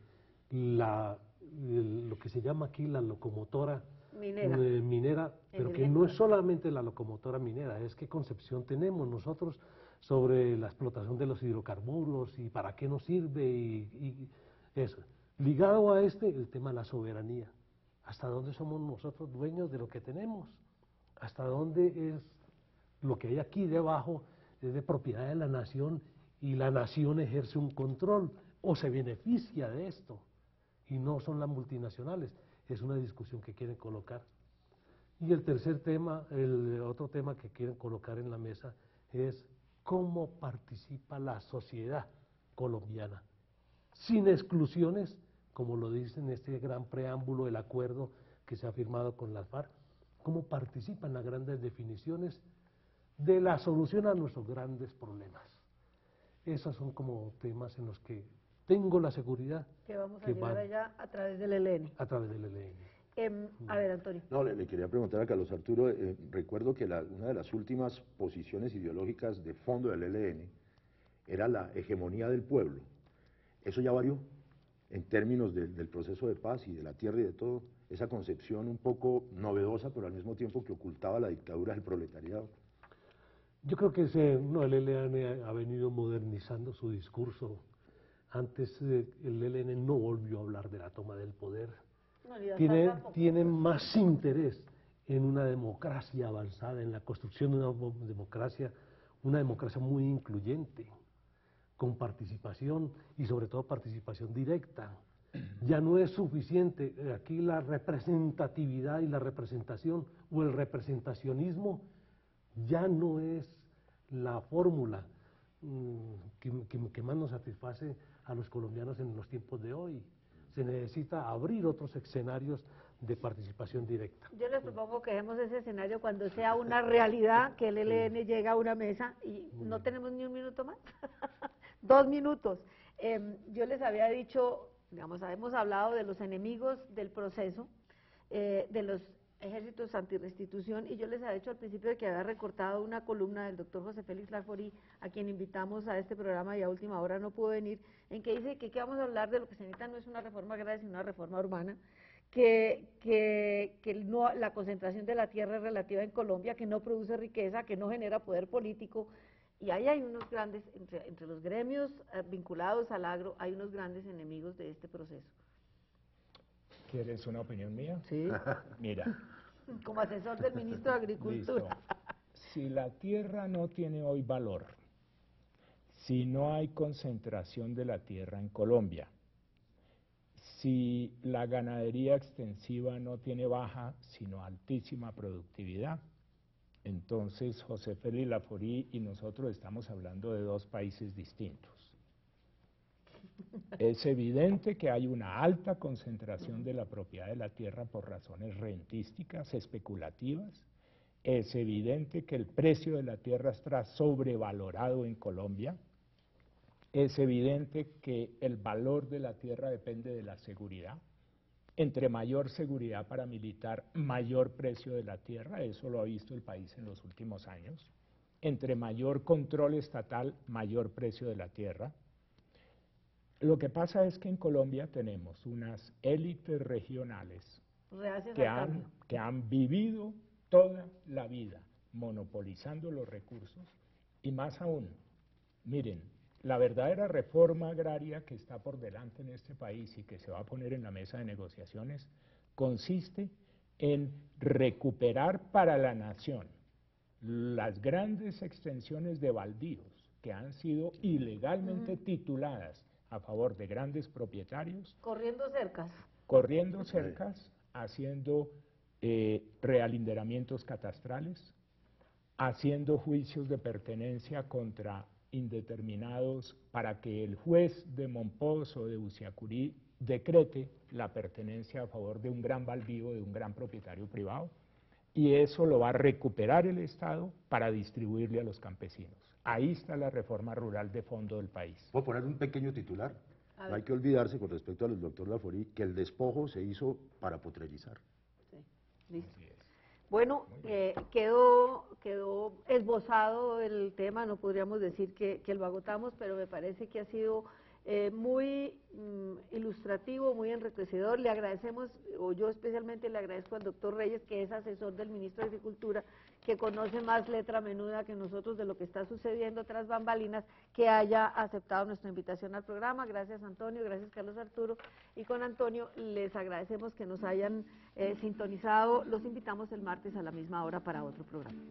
lo que se llama aquí la locomotora minera, pero que no es solamente la locomotora minera, es qué concepción tenemos nosotros sobre la explotación de los hidrocarburos y para qué nos sirve y eso. Ligado a el tema de la soberanía. ¿Hasta dónde somos nosotros dueños de lo que tenemos? ¿Hasta dónde es lo que hay aquí debajo es de propiedad de la nación y la nación ejerce un control o se beneficia de esto? Y no son las multinacionales, es una discusión que quieren colocar. Y el tercer tema, el otro tema que quieren colocar en la mesa es cómo participa la sociedad colombiana, sin exclusiones, como lo dice en este gran preámbulo del acuerdo que se ha firmado con las FARC, cómo participa en las grandes definiciones de la solución a nuestros grandes problemas. Esos son como temas en los que tengo la seguridad que vamos a llegar allá a través del ELN. A través del ELN. A ver, Antonio. No, le quería preguntar a Carlos Arturo, recuerdo que una de las últimas posiciones ideológicas de fondo del ELN era la hegemonía del pueblo. ¿Eso ya varió en términos del proceso de paz y de la tierra y de todo? Esa concepción un poco novedosa, pero al mismo tiempo que ocultaba la dictadura del proletariado. Yo creo que el ELN ha venido modernizando su discurso. Antes el ELN no volvió a hablar de la toma del poder. No, tiene más interés en una democracia avanzada, en la construcción de una democracia muy incluyente, con participación y sobre todo participación directa. Ya no es suficiente aquí la representatividad y la representación o el representacionismo ya no es la fórmula que más nos satisface a los colombianos en los tiempos de hoy. Se necesita abrir otros escenarios de participación directa. Yo les propongo que dejemos ese escenario cuando sea una realidad, que el ELN llega a una mesa y no tenemos ni un minuto más, 2 minutos. Yo les había dicho, digamos, hemos hablado de los enemigos del proceso, de los ejércitos antirrestitución, y yo les había dicho al principio de que había recortado una columna del doctor José Félix Laforí, a quien invitamos a este programa y a última hora no pudo venir, en que dice que vamos a hablar de lo que se necesita no es una reforma agraria, sino una reforma urbana, que no, la concentración de la tierra es relativa en Colombia, que no produce riqueza, que no genera poder político, y ahí hay unos grandes, entre los gremios vinculados al agro, hay unos grandes enemigos de este proceso. ¿Quieres una opinión mía? Sí. Mira. Como asesor del ministro de Agricultura. Listo. Si la tierra no tiene hoy valor, si no hay concentración de la tierra en Colombia, si la ganadería extensiva no tiene baja, sino altísima productividad, entonces José Félix Laforí y nosotros estamos hablando de 2 países distintos. Es evidente que hay una alta concentración de la propiedad de la tierra por razones rentísticas, especulativas. Es evidente que el precio de la tierra está sobrevalorado en Colombia. Es evidente que el valor de la tierra depende de la seguridad. Entre mayor seguridad paramilitar, mayor precio de la tierra, eso lo ha visto el país en los últimos años. Entre mayor control estatal, mayor precio de la tierra. Lo que pasa es que en Colombia tenemos unas élites regionales que han vivido toda la vida monopolizando los recursos, y más aún, miren, la verdadera reforma agraria que está por delante en este país y que se va a poner en la mesa de negociaciones consiste en recuperar para la nación las grandes extensiones de baldíos que han sido ilegalmente tituladas a favor de grandes propietarios. Corriendo cercas, haciendo realinderamientos catastrales, haciendo juicios de pertenencia contra indeterminados para que el juez de Monpós o de Uciacurí decrete la pertenencia a favor de un gran baldío, de un gran propietario privado, y eso lo va a recuperar el Estado para distribuirle a los campesinos. Ahí está la reforma rural de fondo del país. ¿Puedo poner un pequeño titular? No hay que olvidarse, con respecto al doctor Laforí, que el despojo se hizo para potrerizar. Sí, listo. Bueno, quedó esbozado el tema, no podríamos decir que lo agotamos, pero me parece que ha sido muy ilustrativo, muy enriquecedor. Le agradecemos, o yo especialmente le agradezco al doctor Reyes, que es asesor del ministro de Agricultura, que conoce más letra menuda que nosotros de lo que está sucediendo tras bambalinas, que haya aceptado nuestra invitación al programa. Gracias, Antonio, gracias, Carlos Arturo. Y con Antonio les agradecemos que nos hayan sintonizado. Los invitamos el martes a la misma hora para otro programa.